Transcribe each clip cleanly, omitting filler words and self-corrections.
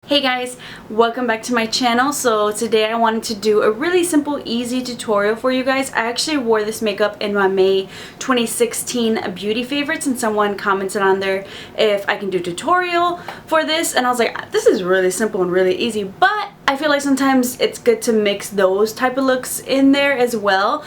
Hey guys, welcome back to my channel. So today I wanted to do a really simple, easy tutorial for you guys. I actually wore this makeup in my May 2016 beauty favorites, and someone commented on there if I can do a tutorial for this, and I was like, this is really simple and really easy, but I feel like sometimes it's good to mix those type of looks in there as well.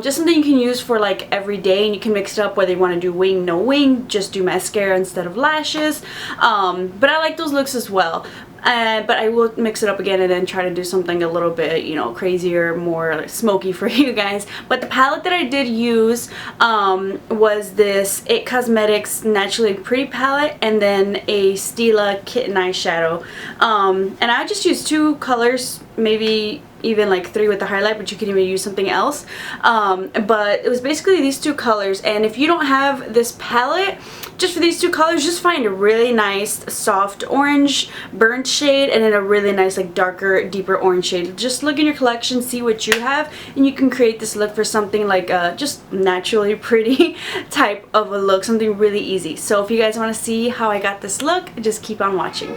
Just something you can use for like every day, and you can mix it up whether you want to do wing, no wing, just do mascara instead of lashes. But I like those looks as well. But I will mix it up again and then try to do something a little bit, you know, crazier, more like smoky for you guys. But the palette that I did use was this IT Cosmetics Naturally Pretty palette, and then a Stila Kitten eyeshadow. And I just used two colors, maybe even like three with the highlight, but you can even use something else. But it was basically these two colors, and if you don't have this palette, just for these two colors, just find a really nice soft orange burnt shade and then a really nice like darker, deeper orange shade. Just look in your collection, see what you have, and you can create this look for something like just naturally pretty type of a look, something really easy. So if you guys want to see how I got this look, just keep on watching.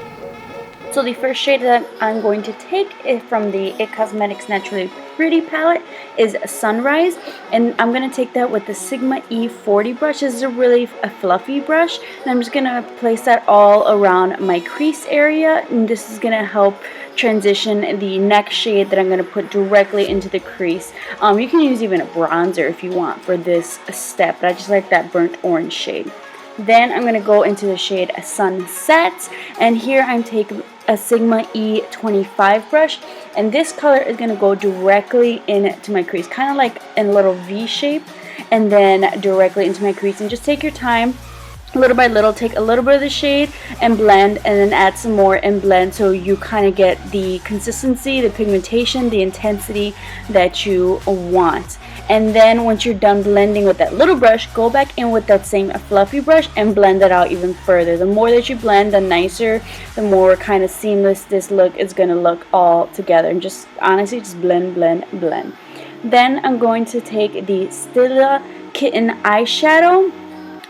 So the first shade that I'm going to take is from the IT Cosmetics Naturally Pretty palette is Sunrise, and I'm going to take that with the Sigma E40 brush. This is a really fluffy brush, and I'm just going to place that all around my crease area, and this is going to help transition the next shade that I'm going to put directly into the crease. You can use even a bronzer if you want for this step, but I just like that burnt orange shade. Then I'm going to go into the shade Sunset, and here I'm taking a Sigma E25 brush, and this color is going to go directly into my crease, kind of like in a little V shape, and then directly into my crease. And just take your time, little by little, take a little bit of the shade and blend, and then add some more and blend, so you kind of get the consistency, the pigmentation, the intensity that you want. And then once you're done blending with that little brush, go back in with that same fluffy brush and blend it out even further. The more that you blend, the nicer, the more kind of seamless this look is going to look all together. And just honestly, just blend, blend, blend. Then I'm going to take the Stila Kitten eyeshadow.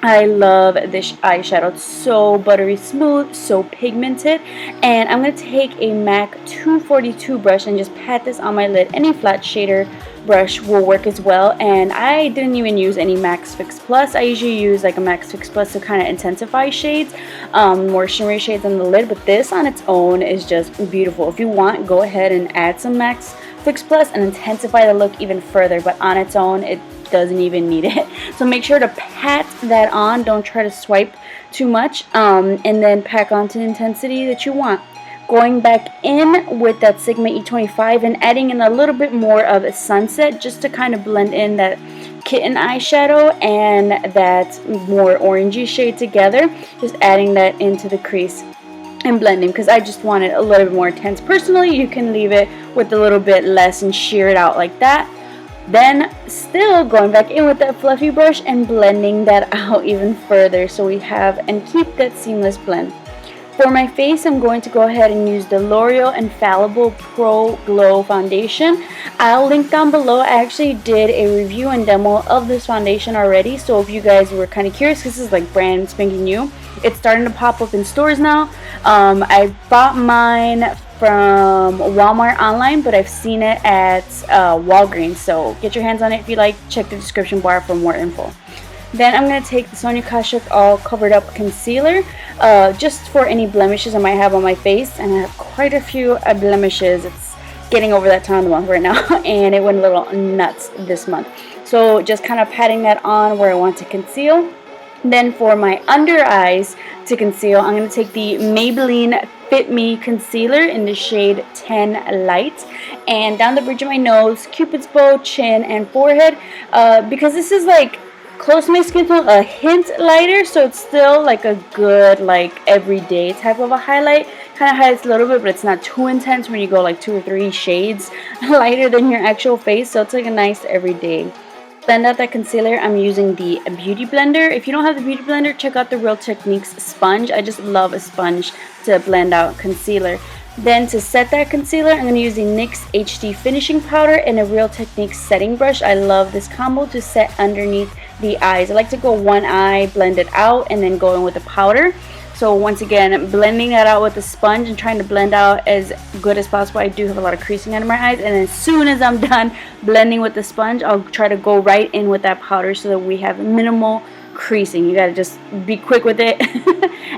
I love this eyeshadow. It's so buttery smooth, so pigmented, and I'm going to take a MAC 242 brush and just pat this on my lid. Any flat shader brush will work as well, and I didn't even use any Max Fix Plus. I usually use like a Max Fix Plus to kind of intensify shades, more shimmery shades on the lid, but this on its own is just beautiful. If you want, go ahead and add some Max Fix Plus and intensify the look even further, but on its own it doesn't even need it. So make sure to pat that on, don't try to swipe too much, and then pack on to the intensity that you want. Going back in with that Sigma E25 and adding in a little bit more of a Sunset, just to kind of blend in that kitten eyeshadow and that more orangey shade together. Just adding that into the crease and blending, because I just want it a little bit more intense. Personally, you can leave it with a little bit less and sheer it out like that. Then still going back in with that fluffy brush and blending that out even further, so we have and keep that seamless blend. For my face, I'm going to go ahead and use the L'Oreal Infallible Pro Glow Foundation. I'll link down below. I actually did a review and demo of this foundation already, so if you guys were kind of curious, this is like brand spanking new. It's starting to pop up in stores now. I bought mine from Walmart online, but I've seen it at Walgreens, so get your hands on it if you like. Check the description bar for more info. Then I'm going to take the Sonia Kashuk All Covered Up Concealer, just for any blemishes I might have on my face, and I have quite a few blemishes. It's getting over that time of the month right now, and it went a little nuts this month. So just kind of patting that on where I want to conceal. Then for my under eyes to conceal, I'm going to take the Maybelline Fit Me Concealer in the shade 10 Light, and down the bridge of my nose, Cupid's bow, chin, and forehead, because this is like close to my skin tone, a hint lighter, so it's still like a good like everyday type of a highlight. Kind of highlights a little bit, but it's not too intense when you go like 2 or 3 shades lighter than your actual face, so it's like a nice everyday. Blend out that concealer. I'm using the Beauty Blender. If you don't have the Beauty Blender, check out the Real Techniques sponge. I just love a sponge to blend out concealer. Then to set that concealer, I'm going to use the NYX HD Finishing Powder and a Real Techniques setting brush. I love this combo to set underneath the eyes. I like to go one eye, blend it out, and then go in with the powder. So once again, blending that out with the sponge and trying to blend out as good as possible. I do have a lot of creasing under my eyes, and as soon as I'm done blending with the sponge, I'll try to go right in with that powder so that we have minimal creasing. You gotta just be quick with it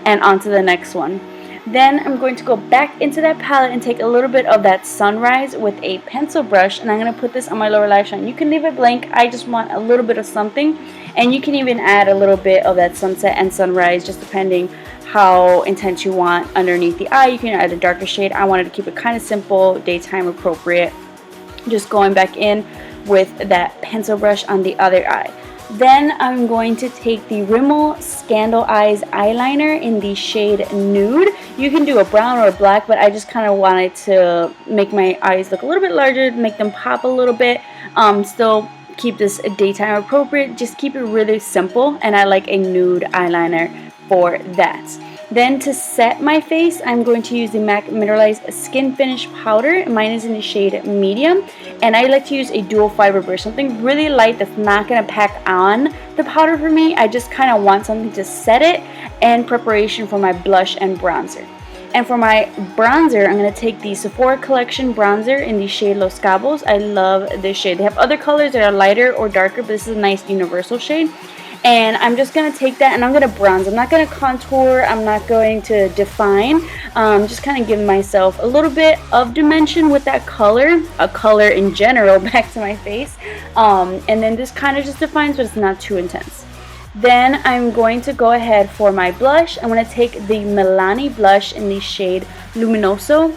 and on to the next one. Then I'm going to go back into that palette and take a little bit of that Sunrise with a pencil brush, and I'm going to put this on my lower lash line. You can leave it blank. I just want a little bit of something, and you can even add a little bit of that Sunset and Sunrise, just depending how intense you want underneath the eye. You can add a darker shade. I wanted to keep it kind of simple, daytime appropriate. Just going back in with that pencil brush on the other eye. Then I'm going to take the Rimmel Scandal Eyes eyeliner in the shade Nude. You can do a brown or a black, but I just kind of wanted to make my eyes look a little bit larger, make them pop a little bit. Still keep this daytime appropriate, just keep it really simple, and I like a nude eyeliner for that. Then to set my face, I'm going to use the MAC Mineralized Skin Finish Powder. Mine is in the shade Medium. And I like to use a dual fiber brush, something really light that's not going to pack on the powder for me. I just kind of want something to set it in preparation for my blush and bronzer. And for my bronzer, I'm going to take the Sephora Collection bronzer in the shade Los Cabos. I love this shade. They have other colors that are lighter or darker, but this is a nice universal shade. And I'm just going to take that and I'm going to bronze. I'm not going to contour. I'm not going to define. Just kind of give myself a little bit of dimension with that color. A color in general back to my face. And then this kind of just defines, but it's not too intense. Then I'm going to go ahead for my blush. I'm going to take the Milani blush in the shade Luminoso.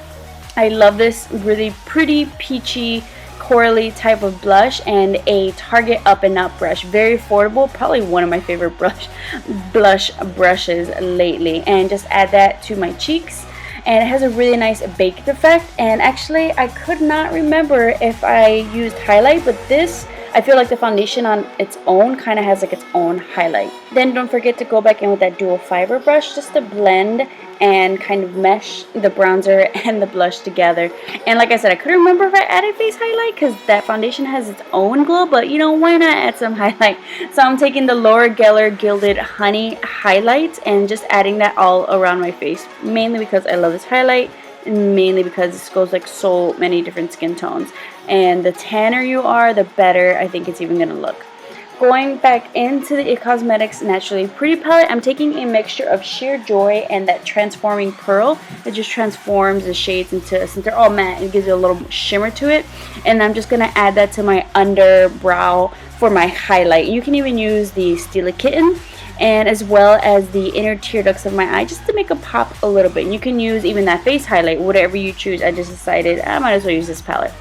I love this really pretty peachy corally type of blush, and a Target Up and Up brush. Very affordable, probably one of my favorite blush brushes lately. And just add that to my cheeks, and it has a really nice baked effect. And actually I could not remember if I used highlight, but this, I feel like the foundation on its own kind of has like its own highlight. Then don't forget to go back in with that dual fiber brush just to blend and kind of mesh the bronzer and the blush together. And like I said, I couldn't remember if I added face highlight because that foundation has its own glow, but you know, why not add some highlight? So I'm taking the Laura Geller Gilded Honey highlight and just adding that all around my face, mainly because I love this highlight, and mainly because this goes like so many different skin tones. And the tanner you are, the better I think it's even gonna look. Going back into the IT Cosmetics Naturally Pretty palette, I'm taking a mixture of Sheer Joy and that Transforming Pearl. It just transforms the shades into, since they're all matte, it gives you a little shimmer to it. And I'm just going to add that to my underbrow for my highlight. You can even use the Steely Kitten, and as well as the inner tear ducts of my eye, just to make it pop a little bit. And you can use even that face highlight, whatever you choose. I just decided I might as well use this palette.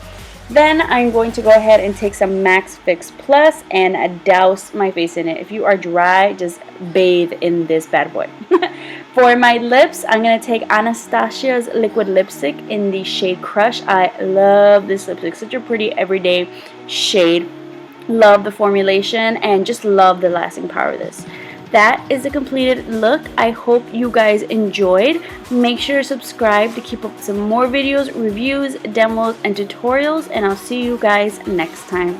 Then I'm going to go ahead and take some Max Fix Plus and douse my face in it. If you are dry, just bathe in this bad boy. For my lips, I'm going to take Anastasia's liquid lipstick in the shade Crush. I love this lipstick. Such a pretty everyday shade. Love the formulation and just love the lasting power of this. That is the completed look. I hope you guys enjoyed. Make sure to subscribe to keep up with some more videos, reviews, demos, and tutorials, and I'll see you guys next time.